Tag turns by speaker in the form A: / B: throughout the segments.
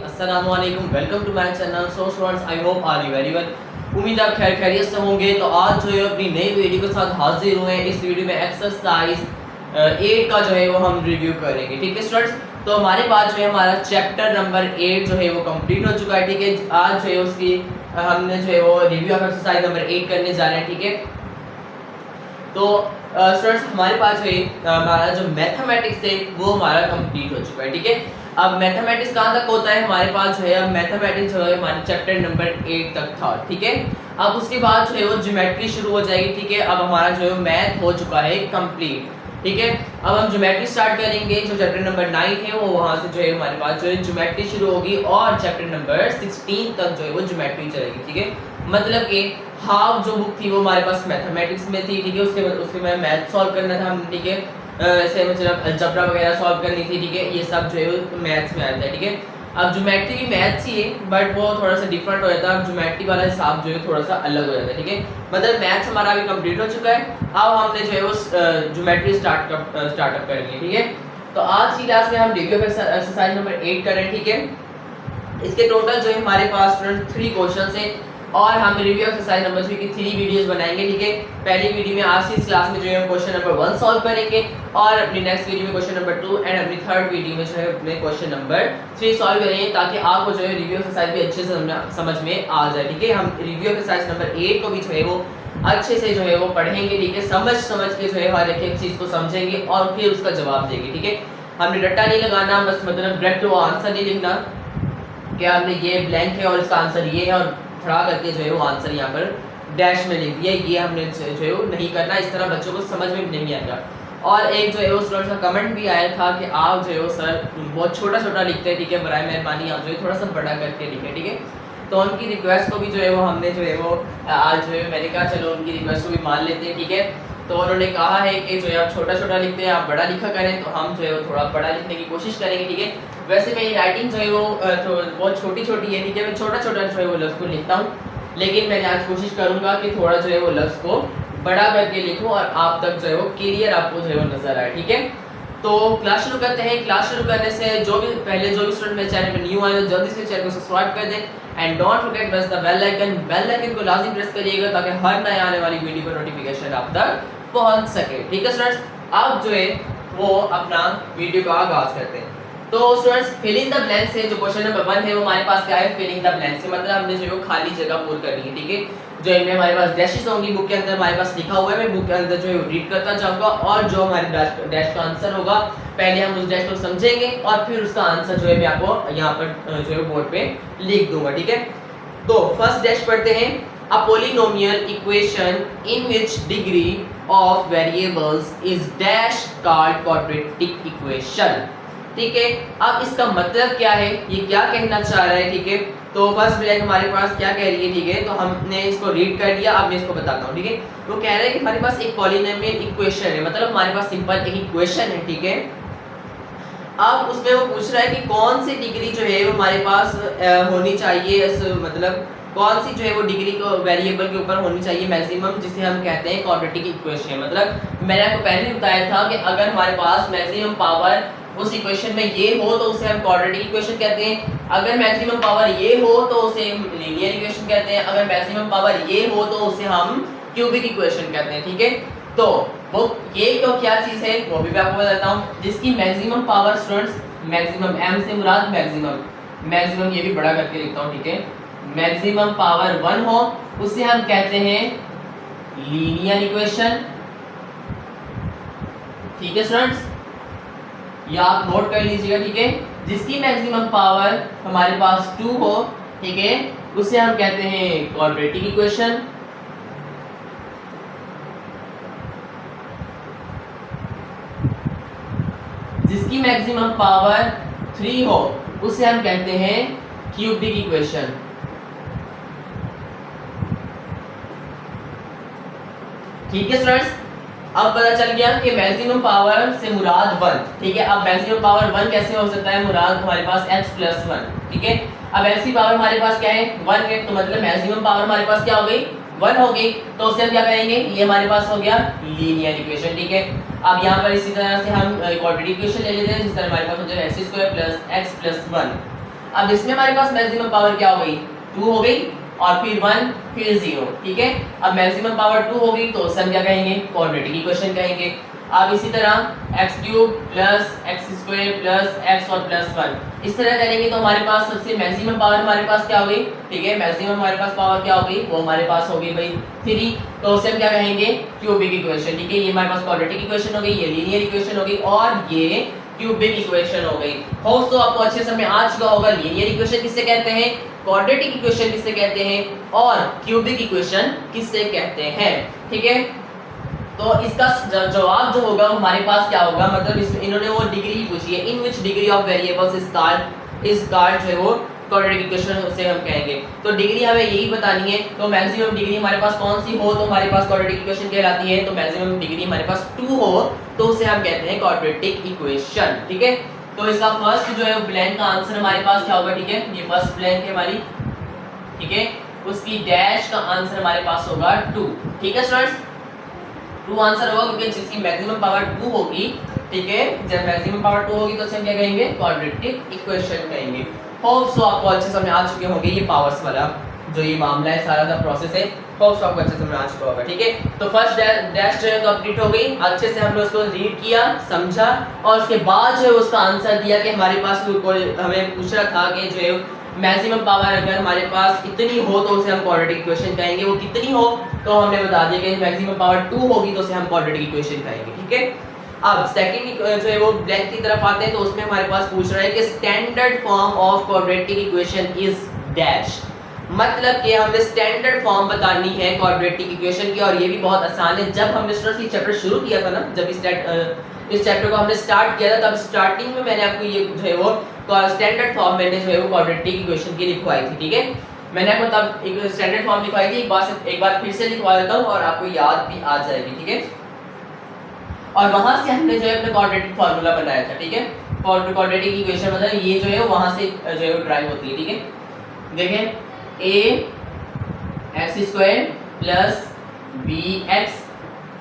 A: अस्सलाम वालेकुम, welcome to my channel. So students, I hope are you very well. उम्मीद आप खैर खैरियत से होंगे। तो आज जो है अपनी नई वीडियो के साथ हाजिर हुए हैं। इस वीडियो में एक्सरसाइज 8 का जो है वो हम रिव्यू करेंगे। ठीक है स्टूडेंट्स, तो हमारे पास जो है हमारा चैप्टर नंबर 8 जो है वो कंप्लीट हो चुका है। ठीक है, आज जो है उसकी हमने जो है वो रिव्यू ऑफ एक्सरसाइज नंबर 8 करने जा रहे हैं। ठीक है, तो स्टूडेंट्स हमारे पास जो है हमारा जो मैथमेटिक्स है वो हमारा कंप्लीट हो चुका है। ठीक है, अब मैथमेटिक्स कहाँ तक होता है हमारे पास जो है, अब मैथमेटिक्स जो है हमारे चैप्टर नंबर 8 तक था। ठीक है, अब उसके बाद जो है वो ज्योमेट्री शुरू हो जाएगी। ठीक है, अब हमारा जो है मैथ हो चुका है कंप्लीट। ठीक है, अब हम ज्योमेट्री स्टार्ट करेंगे। जो चैप्टर नंबर 9 है वो वहाँ से जो है हमारे पास जो है ज्योमेट्री शुरू होगी और चैप्टर नंबर 16 तक जो है वो ज्योमेट्री चलेगी। ठीक है, मतलब कि हाफ जो बुक थी वो हमारे पास मैथमेटिक्स में थी। ठीक है, उसके में मैथ सॉल्व करना था हम। ठीक है, ऐसे मतलब अलजेब्रा वगैरह सॉल्व करनी थी। ठीक है, ये सब जो है वो मैथ्स में आता है। ठीक है, अब ज्योमेट्री भी मैथ्स ही है बट वो थोड़ा सा डिफरेंट हो जाता है। अब ज्योमेट्री वाला हिसाब जो है थोड़ा सा अलग हो जाता है। ठीक है, मतलब मैथ्स हमारा अभी कंप्लीट हो चुका है। अब हमने जो है वो ज्योमेट्री स्टार्टअप करेंगे। ठीक है, तो आज की क्लास में हम रिव्यू ऑफ एक्सरसाइज नंबर 8 कर रहे हैं। ठीक है, इसके टोटल जो है हमारे पास 3 क्वेश्चंस हैं और हम रिव्यू एक्सरसाइज नंबर 3 की 3 वीडियोस बनाएंगे। ठीक है, पहली वीडियो में आज की इस क्लास में जो है हम क्वेश्चन नंबर 1 सॉल्व करेंगे और अपनी नेक्स्ट वीडियो में क्वेश्चन नंबर 2 एंड अपनी थर्ड वीडियो में जो है अपने क्वेश्चन नंबर 3 सॉल्व करेंगे ताकि आपको जो है रिव्यू एक्सरसाइज भी अच्छे से समझ में आ जाए। ठीक है, हम रिव्यू एक्सरसाइज नंबर 8 को भी जो है वो अच्छे से जो है वो पढ़ेंगे। ठीक है, समझ के जो है हर एक चीज को समझेंगे और फिर उसका जवाब देंगे। ठीक है, हमने रट्टा नहीं लगाना, बस मतलब डायरेक्ट वो आंसर नहीं लिखना कि हमने ये ब्लैंक है और इसका आंसर ये है और खड़ा करके जो है वो आंसर यहाँ पर डैश में लिख दिया। ये हमने जो है वो नहीं करना, इस तरह बच्चों को समझ में नहीं आएगा। और एक जो है वो स्टूडेंट का कमेंट भी आया था कि आप जो है वो सर बहुत छोटा छोटा लिखते हैं। ठीक है, बराए मेहरबानी आप जो है थोड़ा सा बड़ा करके लिखें। ठीक है, तो उनकी रिक्वेस्ट को भी जो है वो हमने जो है वो आज जो है मैंने कहा चलो उनकी रिक्वेस्ट को भी मान लेते हैं। ठीक है, तो उन्होंने कहा है कि जो है आप छोटा छोटा लिखते हैं आप बड़ा लिखा करें, तो हम जो है वो थोड़ा बड़ा लिखने की कोशिश करेंगे। ठीक है, वैसे मेरी राइटिंग जो है वो बहुत छोटी छोटी है। ठीक है, मैं छोटा छोटा जो है वो लफ्ज़ को लिखता हूँ, लेकिन मैंने आज कोशिश करूँगा कि थोड़ा जो है वो लफ्ज़ को बड़ा करके लिखूँ और आप तक जो है वो क्लियर आपको जो है वो नजर आए। ठीक है, तो क्लास शुरू करते हैं। क्लास शुरू करने से जो भी स्टूडेंट मेरे चैनल पर न्यू आए हो जल्दी से चैनल को सब्सक्राइब कर दें and don't forget press the bell icon को लाजिम प्रेस करिएगा ताकि हर नए आने वाली वीडियो का नोटिफिकेशन आप तक पहुंच सके। ठीक है स्टूडेंट्स, अब जो है वो अपना वीडियो का आगाज करते हैं। तो स्टूडेंट्स फिलिंग द ब्लैंक्स से जो क्वेश्चन नंबर 1 है वो हमारे पास क्या है, फिलिंग द ब्लैंक्स से मतलब हमने जो है खाली जगह पूरी करनी है। ठीक है, जो इनमें हमारे पास डैशेस होंगी बुक के अंदर हमारे पास लिखा हुआ है, मैं बुक के अंदर जो है रीड करता जाऊंगा और जो हमारे डैश का आंसर होगा पहले हम उस डैश को समझेंगे और फिर उसका आंसर जो है मैं आपको यहाँ पर जो है बोर्ड पे लिख दूंगा। ठीक है, तो फर्स्ट डैश पढ़ते हैं। A polynomial equation in which degree of variables is dash called quadratic equation। ठीक है, अब इसका मतलब क्या है, ये क्या कहना चाह रहा है। ठीक है, तो फर्स्ट ब्लैंक हमारे पास क्या कह रही है। ठीक है, तो हमने इसको रीड कर लिया, अब मैं इसको बताता हूँ। ठीक है, वो कह रहा है कि हमारे पास एक पॉलिनोमियल इक्वेशन है, मतलब हमारे पास सिंपल एक इक्वेशन है। ठीक है, अब उसमें वो पूछ रहा है कि कौन सी डिग्री जो है वो हमारे पास होनी चाहिए, मतलब कौन सी जो है वो डिग्री को वेरिएबल के ऊपर होनी चाहिए मैक्सिमम, जिसे हम कहते हैं क्वाड्रेटिक इक्वेशन। मतलब मैंने आपको पहले बताया था कि अगर हमारे पास मैक्सिमम पावर उस इक्वेशन में ये हो तो उसे हम क्वाड्रेटिक इक्वेशन कहते हैं, अगर मैक्सिमम पावर ये हो तो उसे हम लीनियर इक्वेशन कहते हैं, अगर मैक्सिमम पावर ये हो तो उसे हम क्यूबिक इक्वेशन कहते हैं। ठीक है, तो वो ये तो क्या चीज है वो भी मैं आपको बताता हूँ, जिसकी maximum power students maximum M से मुराद मैक्सिमम ये भी बड़ा करके लिखता हूँ। ठीक है, मैक्सिमम पावर 1 हो उसे हम कहते हैं लीनियर इक्वेशन। ठीक है स्टूडेंट्स, या आप नोट कर लीजिएगा। ठीक है, जिसकी मैक्सिमम पावर हमारे पास 2 हो, ठीक है, उसे हम कहते हैं क्वाड्रेटिक इक्वेशन। जिसकी मैक्सिमम पावर 3 हो उसे हम कहते हैं क्यूबिक इक्वेशन। ठीक है स्टूडेंट्स, अब पता चल गया कि मैक्सिमम पावर से मुराद 1। ठीक है, अब मैक्सिमम पावर 1 कैसे हो सकता है, मुराद हमारे पास x + 1। ठीक है, अब ऐसी पावर हमारे पास क्या है 1 है, तो मतलब मैक्सिमम पावर हमारे पास क्या हो गई 1 हो गई, तो उससे हम क्या करेंगे, ये हमारे पास हो गया लीनियर इक्वेशन। ठीक है, अब यहाँ पर इसी तरह से हम क्वाड्रेटिक इक्वेशन ले लेते हैं, जिस तरह हमारे पास हो जाएगा x² + x + 1। अब इसमें हमारे पास मैक्सिमम पावर क्या हो गई, 2 हो गई, और फिर 1 फिर 0, ठीक है। अब मैक्सिमम पावर 2 हो गई तो उसे हम क्या कहेंगे, क्वाड्रेटिक इक्वेशन कहेंगे। अब इसी तरह x cube plus x square plus x और प्लस 1 इस तरह करेंगे तो हमारे पास सबसे मैक्सिमम पावर हमारे पास क्या हो गई, ठीक है, मैक्सिमम हमारे पास पावर क्या हो गई, वो हमारे पास हो गई भाई 3, तो उसे हम क्या कहेंगे, क्यूबिक इक्वेशन, ठीक है। ये हमारे पास क्वाड्रेटिक इक्वेशन हो गई, ये लीनियर इक्वेशन हो गई और ये क्यूबिक इक्वेशन हो गई। होप्स तो आपको अच्छे समझ में आ चुका होगा लीनियर इक्वेशन किससे कहते हैं, क्वाड्रेटिक इक्वेशन किससे कहते हैं और क्यूबिक इक्वेशन किससे कहते हैं, ठीक है। तो इसका जवाब जो होगा हमारे पास क्या होगा, मतलब इसमें इन्होंने वो डिग्री पूछी है, in which degree of variables is called जो है वो क्वाड्रेटिक इक्वेशन उसे हम कहेंगे। तो डिग्री हमें यही बतानी है, तो मैक्सिमम डिग्री हमारे पास कौन सी हो तो हमारे पास क्वाड्रेटिक इक्वेशन कहलाती है। तो मैक्सिमम डिग्री हमारे पास 2 हो तो उसे हम कहते हैं क्वाड्रेटिक इक्वेशन, ठीक है। तो इसका फर्स्ट जो है ब्लैंक का आंसर हमारे पास क्या होगा, ठीक है, ये फर्स्ट ब्लैंक है हमारी, ठीक है, उसकी डैश का आंसर हमारे पास होगा 2, ठीक है स्टूडेंट्स, 2 आंसर होगा क्योंकि जिसकी मैक्सिमम पावर 2 होगी, ठीक है, जब मैक्सिमम पावर 2 होगी तो उसे हम क्या कहेंगे, क्वाड्रेटिक इक्वेशन कहेंगे। होप सो आपको अच्छे समझ आ चुके होंगे ये पावर्स वाला जो ये मामला है, सारा सा प्रोसेस है, होप सो आपको अच्छे समझ आ चुका होगा, ठीक है। तो फर्स्ट डैश जो है कंप्लीट हो गई, अच्छे से हमने उसको रीड किया, समझा और उसके बाद जो है उसका आंसर दिया कि हमारे पास कोई हमें पूछ रहा था कि जो है मैक्सिमम पावर अगर हमारे पास इतनी हो तो उसे हम क्वाड्रेटिक इक्वेशन कहेंगे, वो कितनी हो तो हमने बता दिया कि मैक्सिमम पावर 2 होगी तो उसे हम क्वाड्रेटिक इक्वेशन कहेंगे, ठीक है। अब सेकंड जो है वो ब्लैंक की तरफ आते हैं तो उसमें हमारे पास पूछ रहा है कि standard form of quadratic equation is dash, मतलब कि हमने स्टैंडर्ड फॉर्म बतानी है क्वाड्रेटिक इक्वेशन की, और ये भी बहुत आसान है। जब हमने ये चैप्टर शुरू किया था ना, जब इस चैप्टर को हमने स्टार्ट किया था तब स्टार्टिंग में मैंने आपको ये जो है वो स्टैंडर्ड फॉर्म मैंने जो है वो क्वाड्रेटिक इक्वेशन की लिखवाई थी, ठीक है। मैंने आपको तब एक स्टैंडर्ड फॉर्म लिखवाई थी, एक बार फिर से लिखवा देता हूँ और आपको याद भी आ जाएगी, ठीक है। और वहां से हमने जो है अपना क्वाड्रेटिक फार्मूला बनाया था, ठीक है। क्वाड्रेटिक इक्वेशन मतलब ये जो है वहां से जो है ड्राइव होती है, ठीक है। देखें a x square plus b x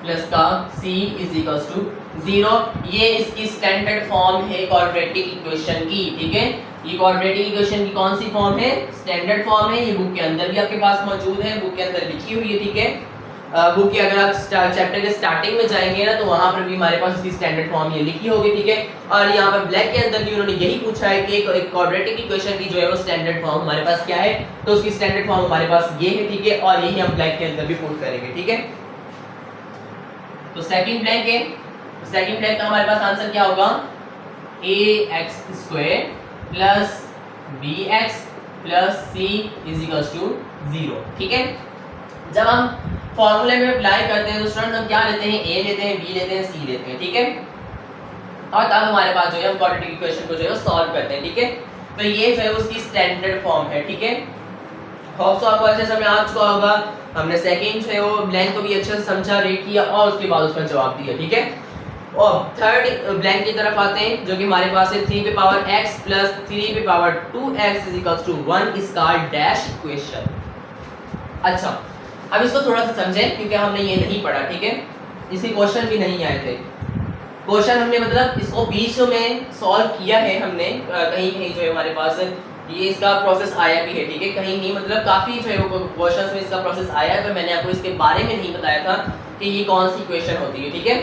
A: plus का c इज इक्वल्स टू 0, ये इसकी स्टैंडर्ड फॉर्म है क्वाड्रेटिक इक्वेशन की, ठीक है। ये क्वाड्रेटिक इक्वेशन की कौन सी फॉर्म है, स्टैंडर्ड फॉर्म है, ये बुक के अंदर भी आपके पास मौजूद है, बुक के अंदर लिखी हुई है, ठीक है। बुक की अगर आप चैप्टर के स्टार्टिंग में जाएंगे ना तो वहां पर भी हमारे पास इसकी स्टैंडर्ड फॉर्म ये लिखी होगी, ठीक है। और यहाँ पर ब्लैक के अंदर भी उन्होंने यही पूछा है कि एक क्वाड्रेटिक इक्वेशन की जो है वो स्टैंडर्ड फॉर्म हमारे पास क्या है, तो उसकी स्टैंडर्ड फॉर्म हमारे पास ये है, ठीक है, और यही हम ब्लैक के अंदर भी पुट करेंगे, ठीक है। तो सेकंड ब्लैंक है, सेकंड ब्लैंक का हमारे पास आंसर क्या होगा, ax² plus bx plus c is equals to 0, ठीक है। जब हम फॉर्मूले में अप्लाई करते हैं तो स्टूडेंट हम क्या लेते हैं, a लेते हैं, b लेते हैं, c लेते हैं, ठीक है। और तब हमारे पास जो है हम क्वाड्रेटिक इक्वेशन को जो है सॉल्व करते हैं, ठीक है। तो ये जो है उसकी स्टैंडर्ड फॉर्म है, ठीक है। होप सो आपको अच्छे से समझ आ चुका होगा। हमने सेकंड जो है वो ब्लैंक को भी अच्छे से समझा, रेड किया और उसके बाद उसका जवाब दिया, ठीक है। और थर्ड ब्लैंक की तरफ आते हैं जो कि हमारे पास है 3 पे पावर x प्लस 3 पे power 2x is equals to 1 is called dash equation. अच्छा, अब इसको थोड़ा सा समझें क्योंकि हमने ये नहीं पढ़ा, ठीक है। इसके क्वेश्चन भी नहीं आए थे, क्वेश्चन हमने मतलब इसको बीच में सॉल्व किया है हमने, कहीं कहीं जो है हमारे पास ये इसका प्रोसेस आया भी है, ठीक है, कहीं नहीं, मतलब काफ़ी जो है वो क्वेश्चंस में इसका प्रोसेस आया है, पर मैंने आपको इसके बारे में नहीं बताया था कि ये कौन सी इक्वेशन होती है, ठीक है।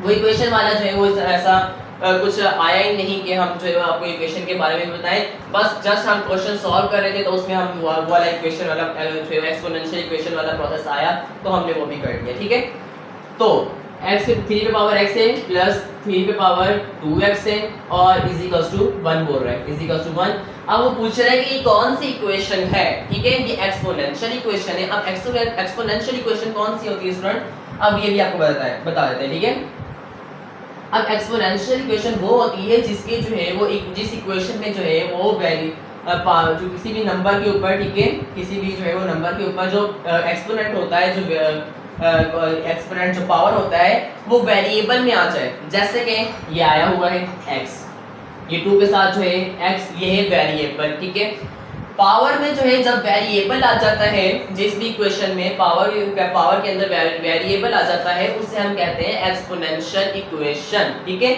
A: वो इक्वेशन वाला जो है वो ऐसा कुछ आया ही नहीं कि हम जो है आपको इक्वेशन के बारे में बताएं, बस जस्ट हम क्वेश्चन सॉल्व कर रहे थे तो उसमें हम वो वाला इक्वेशन वाला जो है एक्सपोनेंशियल इक्वेशन वाला प्रोसेस आया तो हमने वो भी कर दिया, ठीक है। तो x 3 पे पावर x है प्लस 3 पे पावर 2x है और इज इक्वल्स टू 1 बोल रहा है, इज इक्वल्स टू 1। अब वो पूछ रहा है कि ये कौन सी इक्वेशन है, ठीक है, ये एक्सपोनेंशियल इक्वेशन है। अब एक्सपोनेंशियल इक्वेशन कौन सी होती है स्टूडेंट, अब ये भी आपको बता देते हैं, ठीक है। अब एक्सपोनेंशियल इक्वेशन वो होती है जिसके जो है वो जिस इक्वेशन में जो है वो जो किसी भी नंबर के ऊपर, ठीक है, किसी भी जो है वो नंबर के ऊपर जो एक्सपोनेंट होता है, जो एक्सपोनेंट जो पावर होता है वो वेरिएबल में आ जाए, जैसे कि ये आया हुआ है x, ये 2 के साथ जो है x, ये है वेरिएबल, ठीक है। पावर में जो है जब वेरिएबल आ जाता है, जिस भी इक्वेशन में पावर के अंदर वेरिएबल आ जाता है उसे हम कहते हैं एक्सपोनेंशियल इक्वेशन, ठीक है।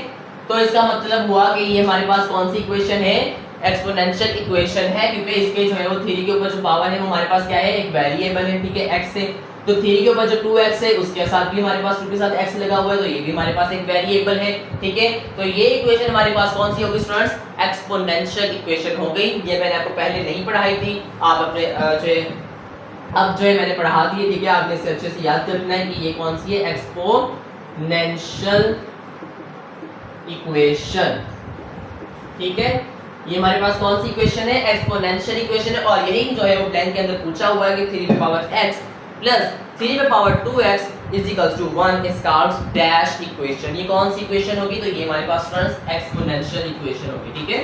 A: तो इसका मतलब हुआ कि ये हमारे पास कौन सी इक्वेशन है, एक्सपोनेंशियल इक्वेशन है, क्योंकि इसके जो है वो थ्री के ऊपर जो पावर है वो हमारे पास क्या है, एक वेरिएबल है, ठीक है, x से। तो थ्री के ऊपर जो 2x है उसके साथ भी हमारे पास 2 के साथ x लगा हुआ है, तो ये भी हमारे पास एक वेरिएबल है, ठीक है। तो ये इक्वेशन हमारे पास कौन सी होगी स्टूडेंट्स, एक्सपोनेंशियल इक्वेशन हो गई। ये मैंने आपको पहले नहीं पढ़ाई थी, आप अपने अब जो है मैंने पढ़ा दी है, ठीक है। आपने इसे अच्छे से याद करना है कि ये कौन सी है, एक्सपोनेंशियल इक्वेशन, ठीक है। ये हमारे पास कौन सी इक्वेशन है, एक्सपोनेंशियल इक्वेशन है। और यही जो है वो ब्लैंक के अंदर पूछा हुआ है कि 3 पे पावर x प्लस 3 पे power 2x is equals to 1 is called dash equation. ये कौन सी इक्वेशन होगी, तो ये हमारे पास फ्रेंड्स एक्सपोनेंशियल इक्वेशन होगी, ठीक है।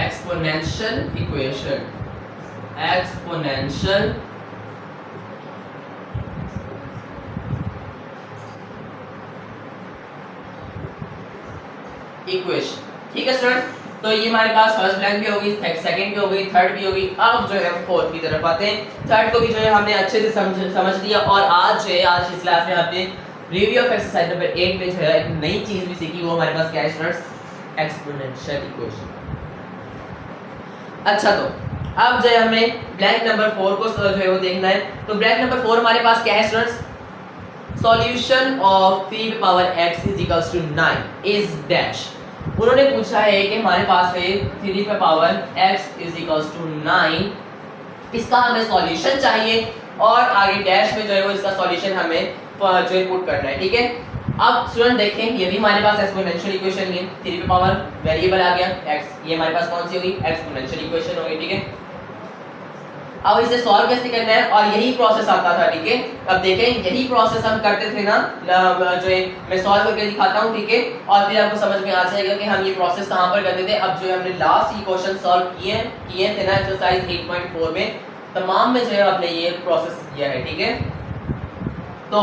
A: एक्सपोनेंशियल इक्वेशन, एक्सपोनेंशियल इक्वेशन, ठीक है स्टूडेंट। तो ये हमारे पास फर्स्ट ब्लैंक भी होगी, सेकंड भी होगी, थर्ड भी होगी। अब जो है फोर्थ की तरफ आते हैं। थर्ड को भी जो है हमने अच्छे से समझ लिया, और आज जो है आज इस क्लास में आपने रिव्यू ऑफ एक्सरसाइज नंबर 8 में जो है एक नई चीज भी सीखी, वो हमारे पास क्या है स्टूडेंट्स, एक्सपोनेंशियल इक्वेशन। अच्छा, तो अब जो है हमें ब्लैंक नंबर 4 को जो है वो देखना है। तो ब्लैंक नंबर 4 हमारे पास क्या है students, solution of 3 power x is equals to 9 is dash. उन्होंने पूछा है कि हमारे पास है 3 पे power x is equals to 9, इसका हमें सॉल्यूशन चाहिए, और आगे डैश में जो है वो इसका सॉल्यूशन हमें जो है पुट करना है, ठीक है। अब स्टूडेंट देखें, ये भी हमारे पास एक्सपोनेंशियल इक्वेशन है, 3 पे पावर वेरिएबल आ गया x, ये हमारे पास कौन सी होगी, एक्सपोनेंशियल इक्वेशन होगी, ठीक है। अब इसे सॉल्व कैसे करना है, और यही प्रोसेस आता था, ठीक है। अब देखें, यही प्रोसेस हम करते थे ना, जो है मैं सॉल्व करके दिखाता हूं, ठीक है, और फिर आपको समझ में आ जाएगा कि हम ये प्रोसेस कहां पर करते थे। अब जो है हमने लास्ट ये क्वेश्चन सॉल्व किए थे ना एक्सरसाइज 8.4 में, तमाम में जो है आपने ये प्रोसेस किया है, ठीक है। तो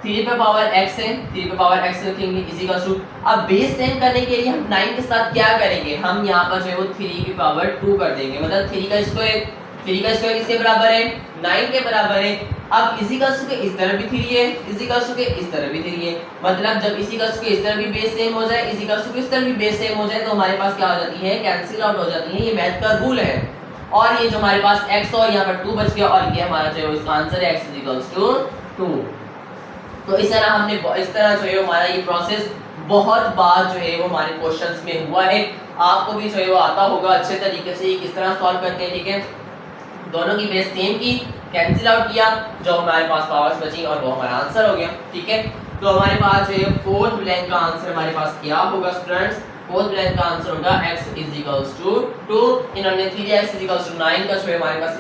A: 3 पे पावर x है, 3 पे पावर x रखेंगे इज इक्वल टू, अब बेस 10 करने के लिए हम 9 के साथ क्या करेंगे, हम यहाँ पर जो है वो 3 की पावर 2 कर देंगे, मतलब 3 का स्क्वायर किसके बराबर है, 9 के बराबर है। अब इसी का के इस तरफ भी 3 है, इसी का के इस तरफ भी 3 है, मतलब जब इसी का के इस तरफ भी बेस सेम हो जाए, इसी का के इस तरफ भी बेस सेम हो जाए, तो हमारे पास क्या हो जाती है, कैंसिल आउट हो जाती है। ये मैथ का रूल है। और ये जो हमारे पास x और यहाँ पर 2 बच गया, और ये हमारा जो है इसका आंसर है x इज 2। तो इस तरह हमने इस तरह जो है हमारा ये प्रोसेस बहुत बार जो है वो हमारे क्वेश्चंस में हुआ है। आपको भी जो है वो आता होगा अच्छे तरीके से किस तरह सॉल्व करते हैं, ठीक है। दोनों की बेस सेम की, कैंसिल आउट किया, जो हमारे पास पावर्स बची और वो हमारा आंसर हो गया, ठीक है। तो हमारे पास जो है फोर्थ ब्लैंक का आंसर हमारे पास क्या होगा स्टूडेंट्स, फोर्थ ब्लैंक का आंसर होगा x इज इक्वल्स टू 2। इन्होंने 3x इज इक्वल्स टू 9 का जो है हमारे पास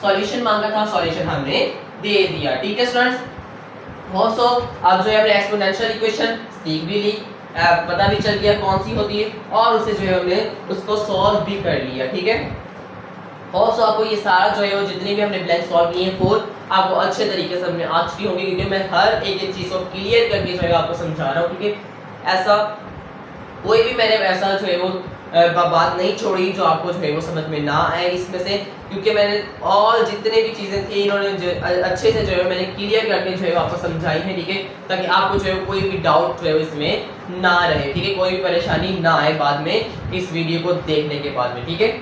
A: सॉल्यूशन मांगा था, सॉल्यूशन हमने दे दिया, ठीक है स्टूडेंट्स। also अब जो है हमने एक्सपोनेंशियल इक्वेशन सीख भी ली, पता भी चल गया कौन सी होती है, और उसे जो है हमने उसको सॉल्व भी कर लिया, ठीक है। also आपको ये सारा जो है वो जितने भी हमने ब्लैंक सॉल्व किए हैं 4 आपको अच्छे तरीके से हमने आ चुकी होंगी, क्योंकि मैं हर एक चीज़ को क्लियर करके जो है आपको समझा रहा हूँ, ठीक है। ऐसा कोई भी मैंने ऐसा जो है वो बात नहीं छोड़ी जो आपको जो है वो समझ में ना आए इसमें से, क्योंकि मैंने और जितने भी चीज़ें थी इन्होंने अच्छे से जो है मैंने क्लियर करके जो है आपको समझाई है, ठीक है, ताकि आपको जो है कोई भी डाउट जो है इसमें ना रहे, ठीक है, कोई भी परेशानी ना आए बाद में इस वीडियो को देखने के बाद में, ठीक है।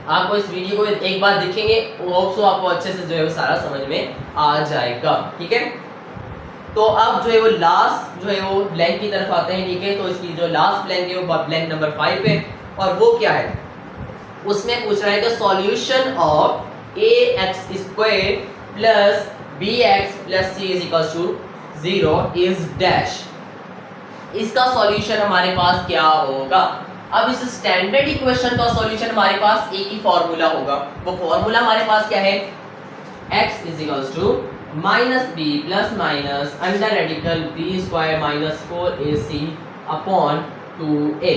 A: आपको इस वीडियो को एक बार देखेंगे वो आपको अच्छे से जो है वो सारा समझ में आ जाएगा, ठीक है। तो अब जो है वो लास्ट जो है वो ब्लैंक की तरफ आते हैं, ठीक है। तो इसकी जो लास्ट ब्लैंक है वो ब्लैंक नंबर 5 है, और वो क्या है, उसमें पूछ रहा है कि solution of ax² plus bx plus c is equal to 0 is dash. इसका सॉल्यूशन हमारे पास क्या होगा। अब इस स्टैंडर्ड इक्वेशन का सॉल्यूशन हमारे पास एक ही फॉर्मूला होगा, वो फॉर्मूला हमारे पास क्या है, x is equal to minus b plus minus under radical b square minus 4ac upon 2a।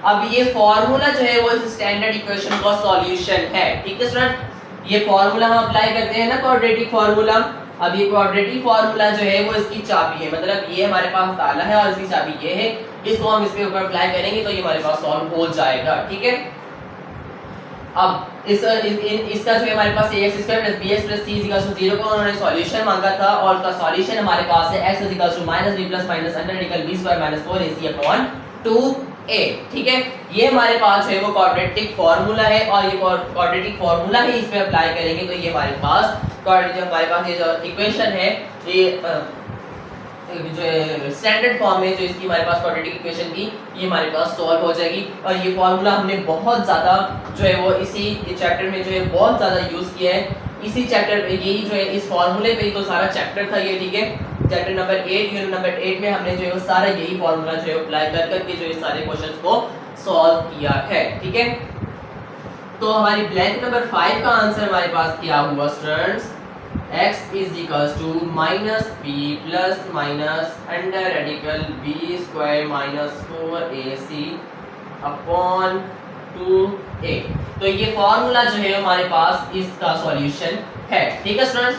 A: अब ये फॉर्मूला जो है वो इस स्टैंडर्ड इक्वेशन का सॉल्यूशन है, ठीक है स्टूडेंट। ये फॉर्मूला हम अप्लाई करते हैं ना, क्वाड्रेटिक फॉर्मूला। अब ये क्वाड्रेटिक फॉर्मूला जो है वो इसकी चाबी है, मतलब ये हमारे पास ताला है और इसकी चाबी ये है, इसको हम इसके ऊपर अप्लाई करेंगे तो ये हमारे पास सॉल्व हो जाएगा, ठीक है। अब इसका जो है हमारे पास ax² plus bx plus c equal to 0 का उन्होंने सॉल्यूशन मांगा था, और उसका सॉल्यूशन हमारे पास है x equal to minus b plus minus under radical b square minus 4ac upon 2a। A. ठीक है, ये हमारे पास जो है वो क्वाड्रेटिक फार्मूला है और ये क्वाड्रेटिक फार्मूला ही इसमें अप्लाई करेंगे तो ये हमारे पास ये जो इक्वेशन है ये जो स्टैंडर्ड फॉर्म है जो इसकी हमारे पास क्वाड्रेटिक इक्वेशन की ये हमारे पास सॉल्व हो जाएगी। और ये फार्मूला हमने बहुत ज़्यादा जो है वो इसी चैप्टर में जो है बहुत ज़्यादा यूज़ किया है। इसी चैप्टर में यही जो है इस फार्मूले पे ही तो सारा चैप्टर था ये। ठीक है, चैप्टर नंबर 8 यूनिट नंबर 8 में हमने जो है वो सारा यही फार्मूला जो है अप्लाई कर करके जो है सारे क्वेश्चंस को सॉल्व किया है। ठीक है, तो हमारी ब्लैंक नंबर 5 का आंसर हमारे पास क्या हुआ students? x is equals to minus b plus minus under radical b square minus 4ac upon 2a। तो ये फॉर्मूला जो है हमारे पास इसका सॉल्यूशन है। ठीक है स्टूडेंट्स,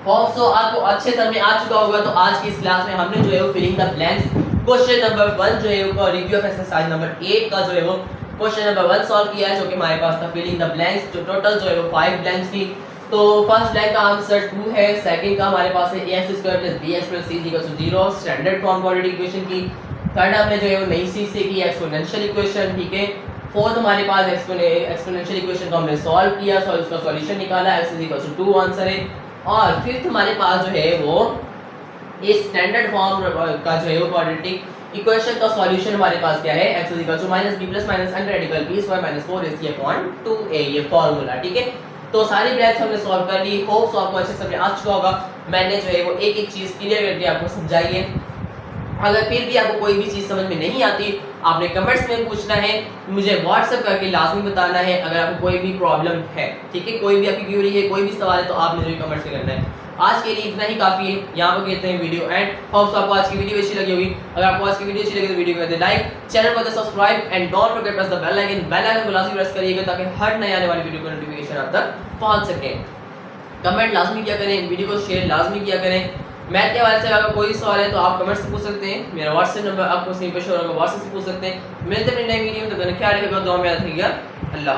A: होप सो आपको अच्छे समझ में आ चुका होगा। तो आज की इस क्लास में हमने जो है वो filling the blanks question number 1 जो है वो रिव्यू ऑफ एक्सरसाइज नंबर 8 का जो है वो क्वेश्चन नंबर 1 सॉल्व किया है, जो कि हमारे पास था फिलिंग द ब्लैंक्स। जो टोटल जो है वो 5 ब्लैंक्स थी। तो फर्स्ट ब्लैंक का आंसर 2 है, सेकंड का हमारे पास है ax square plus bx plus c equal to 0 standard form quadratic equation की। थर्ड हमने जो है वो नई चीज से की एक्सपोनेंशियल इक्वेशन। ठीक है, फोर्थ हमारे पास एक्सपोनेंशियल इक्वेशन को हमने सॉल्व किया, सो उसका सॉल्यूशन निकाला, x इक्वल टू 2 आंसर है। और फिफ्थ हमारे पास जो है वो इस स्टैंडर्ड फॉर्म का जो है वो क्वाड्रेटिक इक्वेशन का सॉल्यूशन हमारे पास क्या है? x equal to minus b plus minus under radical b square minus 4ac upon 2a ये फार्मूला। ठीक है, तो सारी ब्लैंक्स हमने सॉल्व कर ली। होप सो आपको अच्छे से समझ आ चुका होगा। मैंने जो है वो एक एक चीज क्लियर करके आपको समझाई है। अगर फिर भी आपको कोई भी चीज समझ में नहीं आती, आपने कमेंट्स में पूछना है, मुझे व्हाट्सएप करके लाजमी बताना है अगर आपको कोई भी प्रॉब्लम है। ठीक है, कोई भी आपकी क्वेरी है, कोई भी सवाल है तो आपने जो कमेंट्स में करना है। आज के लिए इतना ही काफी है, यहाँ पर कहते हैं वीडियो एंड। होप सो आपको आज की वीडियो अच्छी लगी होगी। अगर आपको आज की वीडियो अच्छी लगी तो वीडियो को कर दे लाइक, चैनल को subscribe and don't forget press the bell icon. Bell icon को लाजमी प्रेस करिएगा ताकि हर नए आने वाली वीडियो का नोटिफिकेशन आप तक पहुंच सके। कमेंट लाजमी किया करें, वीडियो को शेयर लाजमी किया करें। मैथ के हवाले से अगर कोई सवाल है तो आप कमेंट से पूछ सकते हैं। मेरा व्हाट्सएप नंबर आपको स्क्रीन पर शो होगा, व्हाट्सएप से पूछ सकते हैं। मिलते हैं नई वीडियो में, तब तक ख्याल रखिएगा, दुआ में याद रखिएगा। अल्लाह।